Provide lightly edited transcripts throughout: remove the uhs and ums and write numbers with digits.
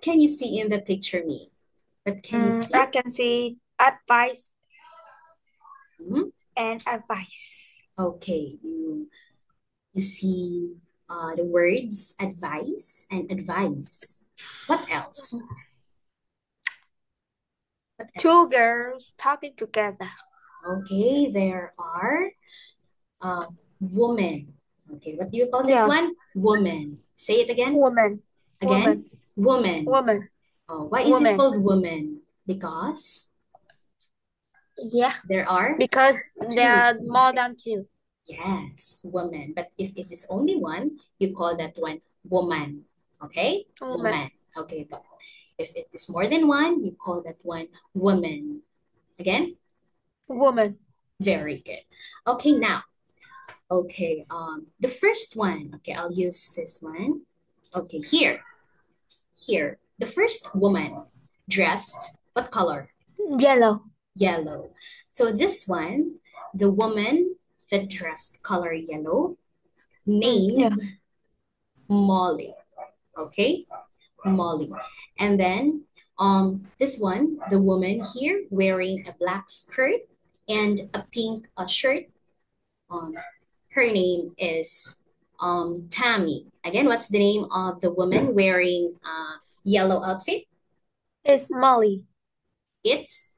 can you see in the picture, me? What can you see? I can see advice Mhm. and advice. Okay, you see the words advice and advice. What else? What Two else? girls talking together. Okay, there are woman. Okay, what do you call this Yeah, one? Woman. Say it again. woman, Again. woman, Woman. woman, Oh, why is it woman. called woman? Because Yeah, there are because there two. are more than two. Yes, woman. But if it is only one, you call that one woman. Okay? Woman, Woman. Okay, but if it is more than one, you call that one woman. Again? woman. Very good. Okay, now. Okay, the first one. Okay, I'll use this one. Okay, here. Here. The first woman dressed what color? Yellow. Yellow. So this one, the woman that dressed color yellow, Yeah. named Molly. Okay, Molly. And then this one, the woman here wearing a black skirt and a pink shirt. Um, her name is Tammy. Again, what's the name of the woman wearing yellow outfit? It's Molly. It's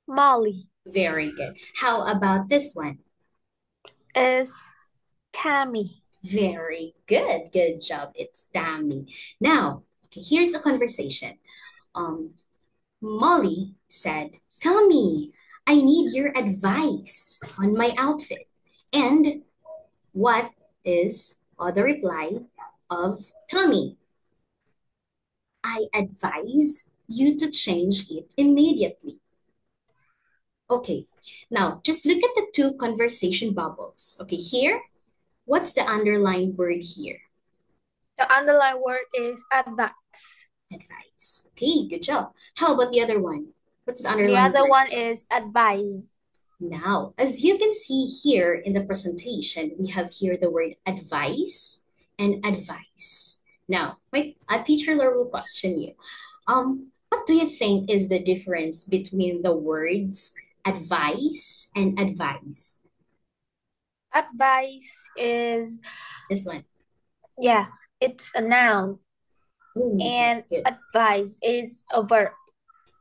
Molly. very good. How about this one? It's Tammy. Very good. Good job. It's Tammy. Now, okay, here's a conversation. Um, Molly said, Tommy, I need your advice on my outfit. And what is the reply of Tommy? I advise you to change it immediately. Okay, now just look at the two conversation bubbles. Okay, here, what's the underlined word here? The underlined word is advice. Advice. Okay, good job. How about the other one? What's the The underlined other word? one is advise. Now, as you can see here in the presentation, we have here the word advice and advice. Now, a teacher will question you. What do you think is the difference between the words advice and advise? Advice is, This one. yeah, it's a noun. Oh, very And good. advice is a verb.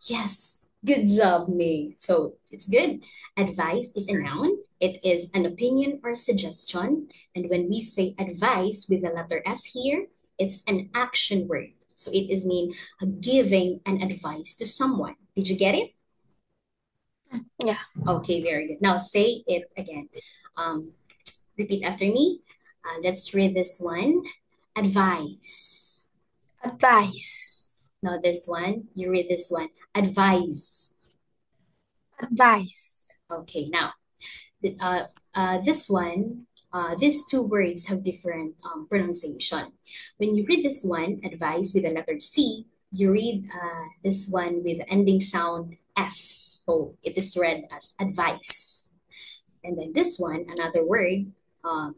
Yes, good job, May. So it's good. Advice is a noun. It is an opinion or suggestion. And when we say advice with the letter S here, it's an action word. So it is mean giving an advice to someone. Did you get it? Yeah, Okay, very good. Now say it again. Um, repeat after me. Let's read this one. Advice. advice. Now this one, you read this one. Advise. Advice. Okay, now this one, these two words have different pronunciation. When you read this one, advice with the letter C, you read this one with the ending sound S. So it is read as advice. And then this one, another word, um,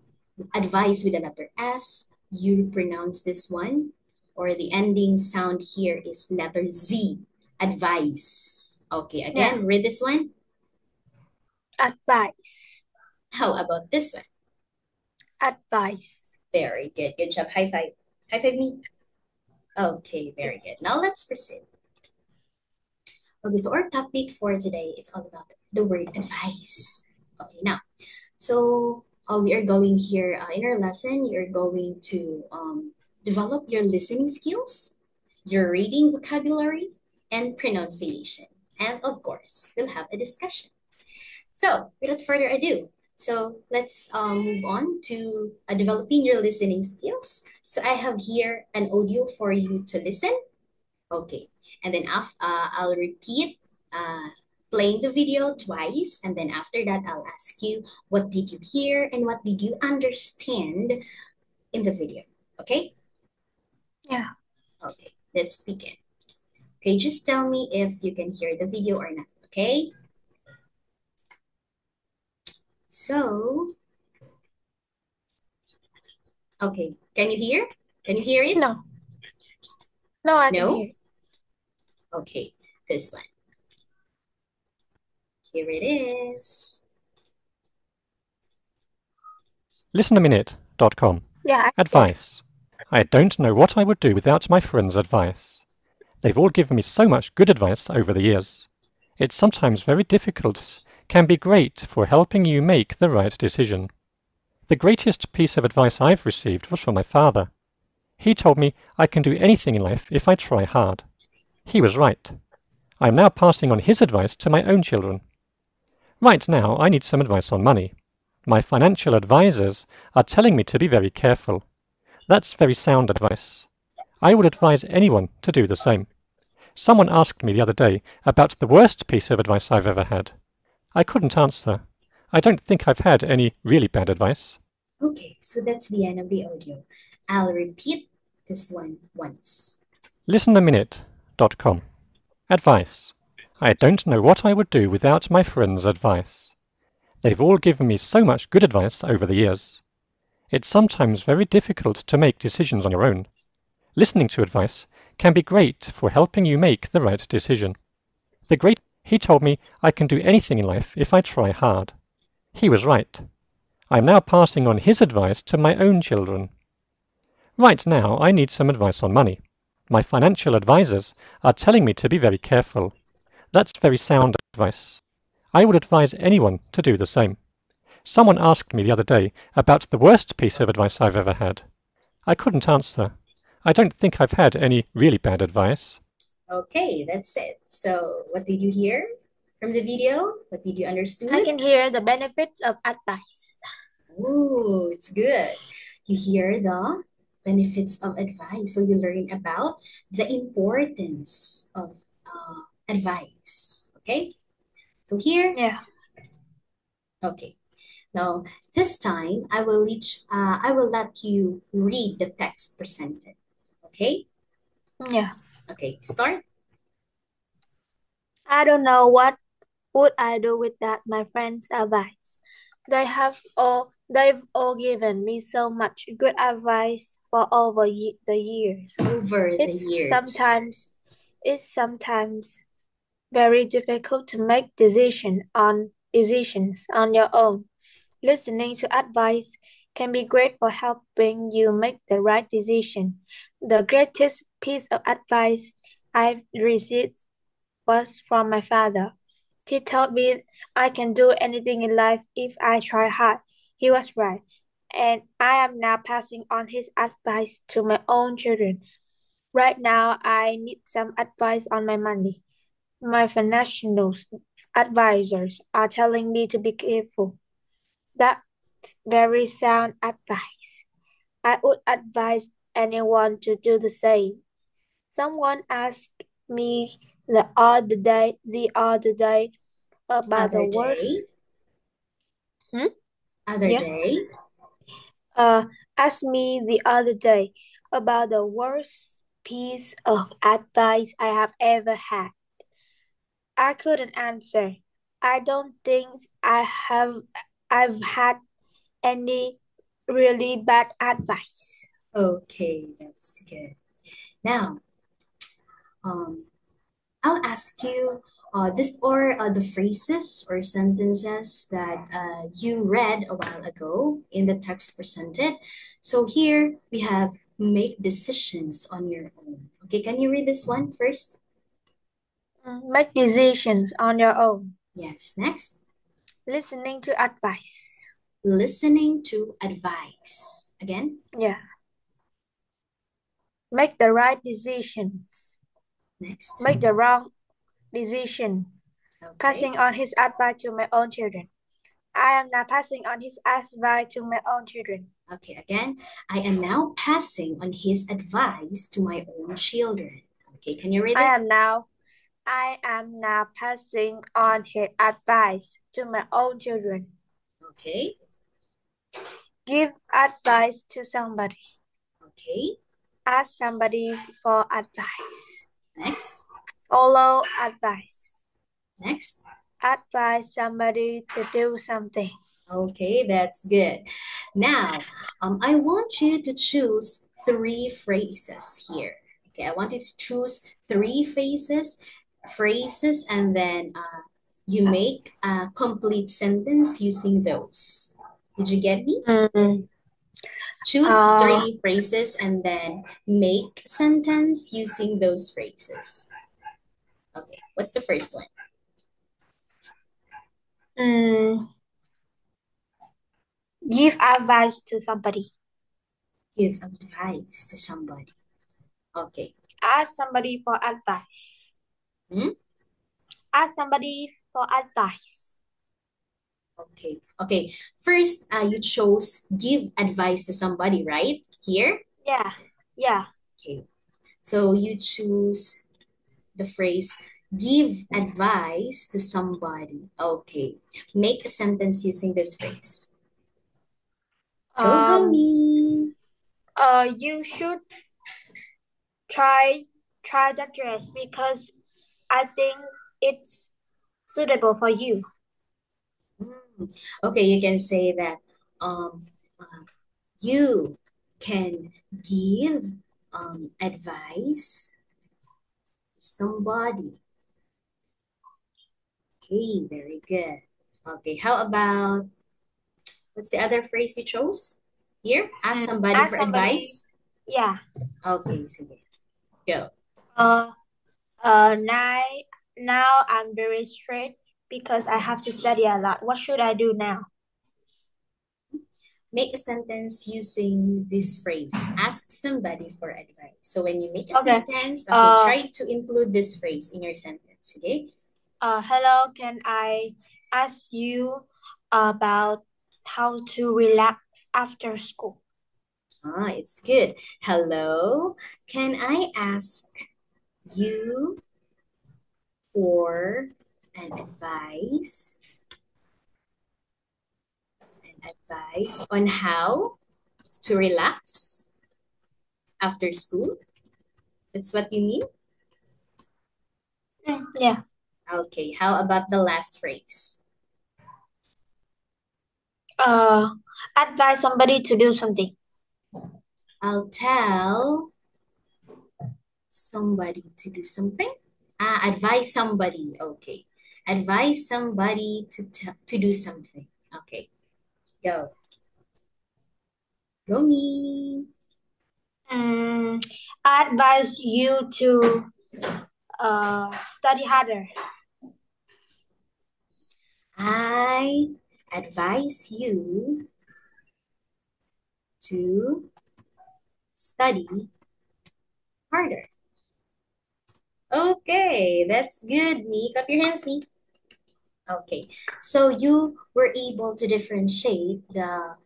advice with the letter S, you pronounce this one, or the ending sound here is letter Z, advice. Okay, Yeah, again, read this one. advice. How about this one? Advice. Very good. Good job. High five. High five me. Okay, very good. Now let's proceed. Okay, so our topic for today is all about the word advice. Okay, now, so we are going here in our lesson, you're going to develop your listening skills, your reading vocabulary, and pronunciation. And of course, we'll have a discussion. So, without further ado, so let's move on to developing your listening skills. So, I have here an audio for you to listen. Okay. And then I'll repeat playing the video twice. And then after that, I'll ask you, what did you hear and what did you understand in the video? Okay. Yeah. Okay. Let's begin. Okay. Just tell me if you can hear the video or not. Okay. So, okay. Can you hear? Can you hear it? No. No, I can No? hear. Okay, this one. Here it is. Listenaminute.com. Yeah, I hear. Advice. I don't know what I would do without my friends' advice. They've all given me so much good advice over the years. It's sometimes very difficult, can be great for helping you make the right decision. The greatest piece of advice I've received was from my father. He told me I can do anything in life if I try hard. He was right. I am now passing on his advice to my own children. Right now, I need some advice on money. My financial advisors are telling me to be very careful. That's very sound advice. I would advise anyone to do the same. Someone asked me the other day about the worst piece of advice I've ever had. I couldn't answer. I don't think I've had any really bad advice. Okay, so that's the end of the audio. I'll repeat this one once. Listenaminute.com. Advice. I don't know what I would do without my friends' advice. They've all given me so much good advice over the years. It's sometimes very difficult to make decisions on your own. Listening to advice can be great for helping you make the right decision. He told me I can do anything in life if I try hard. He was right. I am now passing on his advice to my own children. Right now, I need some advice on money. My financial advisors are telling me to be very careful. That's very sound advice. I would advise anyone to do the same. Someone asked me the other day about the worst piece of advice I've ever had. I couldn't answer. I don't think I've had any really bad advice. Okay, that's it. So, what did you hear from the video? What did you understand? I can hear the benefits of advice. Oh, it's good. You hear the benefits of advice. So you learn about the importance of advice. Okay? So here, Yeah. okay. Now, this time I will let you read the text presented. Okay? Yeah. Okay, start. I don't know what would I do without my friends' advice. They've all given me so much good advice for over the years. Over the years. It's sometimes very difficult to make decisions on your own. Listening to advice can be great for helping you make the right decision. The greatest piece of advice I've received was from my father. He told me I can do anything in life if I try hard. He was right, and I am now passing on his advice to my own children. Right now, I need some advice on my money. My financial advisors are telling me to be careful. That's very sound advice. I would advise anyone to do the same. Someone asked me the other day about Other the worst. day. Other Yeah. day. Asked me the other day about the worst piece of advice I have ever had. I couldn't answer. I don't think I've had any really bad advice. Okay, that's good. Now, I'll ask you this or the phrases or sentences that you read a while ago in the text presented. So here we have make decisions on your own. Okay, can you read this one first? Make decisions on your own. Yes, next. Listening to advice. Listening to advice. Again? Yeah. Make the right decisions. Next. Make the wrong decision. Okay. Passing on his advice to my own children. I am now passing on his advice to my own children. Okay, again, I am now passing on his advice to my own children. Okay, can you read it? I am now passing on his advice to my own children. Okay. Give advice to somebody. Okay. Ask somebody for advice. Next. Follow advice. Next. Advise somebody to do something. Okay, that's good. Now, I want you to choose 3 phrases here. Okay, I want you to choose three phrases, and then you make a complete sentence using those. Did you get me? Mm, Choose uh, three phrases and then make sentence using those phrases. Okay, what's the first one? Give advice to somebody. Give advice to somebody. Okay. Ask somebody for advice. Hmm? Ask somebody for advice. Okay. Okay. First, you chose give advice to somebody, right? Here? Yeah. Yeah. Okay. So you choose the phrase give advice to somebody. Okay. Make a sentence using this phrase. Go Um. me. You should try that dress because I think it's suitable for you. Okay, you can say that you can give advice to somebody. Okay, very good. Okay, how about what's the other phrase you chose? Here, ask somebody Ask for somebody. advice. Yeah. Okay, so go. Uh. Now I'm very stressed because I have to study a lot. What should I do now? Make a sentence using this phrase. Ask somebody for advice. So when you make a Okay. sentence, okay, try to include this phrase in your sentence. Okay. Hello, can I ask you about how to relax after school? Ah, it's good. Hello, can I ask you for an advice on how to relax after school? That's what you mean? Yeah. Okay, how about the last phrase? Advise somebody to do something. I'll tell somebody to do something. Advise somebody. Okay. Advise somebody to do something. Okay. Go. Go me. Advise you to study harder. I advise you to study harder. Okay, that's good, me. Clap your hands, me. Okay, so you were able to differentiate the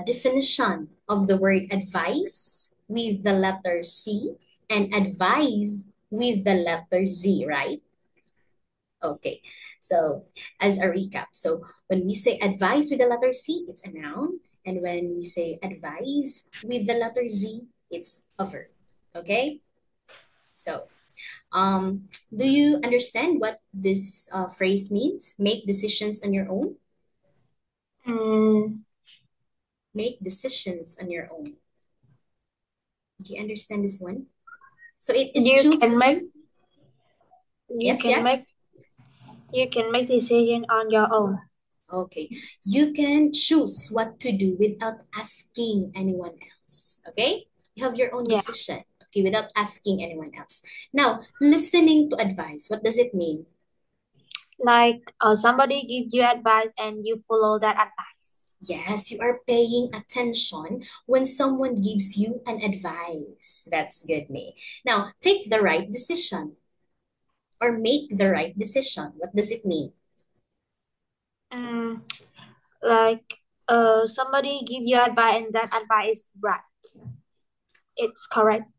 definition of the word advice with the letter C and advise with the letter Z, right? Okay, so as a recap, so when we say advise with the letter C, it's a noun. And when we say advise with the letter Z, it's a verb. Okay, so do you understand what this phrase means? Make decisions on your own. Mm, Make decisions on your own. Do you understand this one? So it is you can make choosing. you Yes, can yes. make you can make decision on your own. Okay. You can choose what to do without asking anyone else. Okay? You have your own Yeah. decision. Okay, without asking anyone else. Now, listening to advice, what does it mean? Like somebody gives you advice and you follow that advice. Yes, you are paying attention when someone gives you an advice. That's good, me. Now, take the right decision or make the right decision. What does it mean? Mm, like somebody give you advice and that advice is right. It's correct.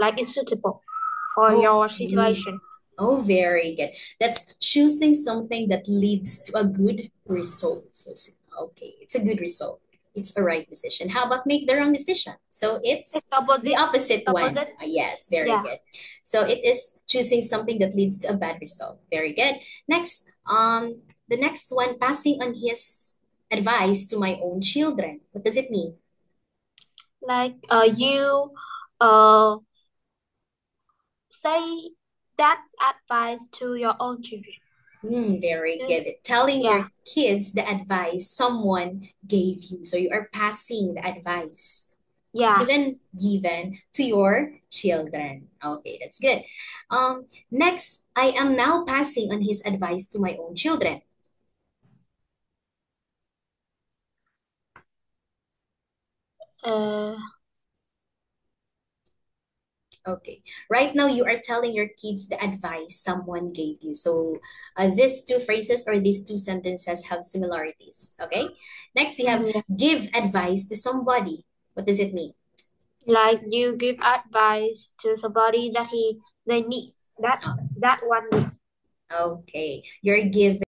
Like it's suitable for your Okay. situation. Oh, very good. That's choosing something that leads to a good result. So, okay, it's a good result. It's a right decision. How about make the wrong decision? So it's It's the opposite. It's opposite one. opposite. Yes, very Yeah. good. So it is choosing something that leads to a bad result. Very good. Next, the next one, passing on his advice to my own children. What does it mean? Like you uh say that advice to your own children. Very Yes. good. Telling Yeah. your kids the advice someone gave you. So you are passing the advice Yeah. given to your children. Okay, that's good. Next, I am now passing on his advice to my own children. Okay. Right now, you are telling your kids the advice someone gave you. So, these two phrases or these two sentences have similarities. Okay. Next, you have Yeah. give advice to somebody. What does it mean? Like you give advice to somebody that they need that Oh, that one need. okay. You're giving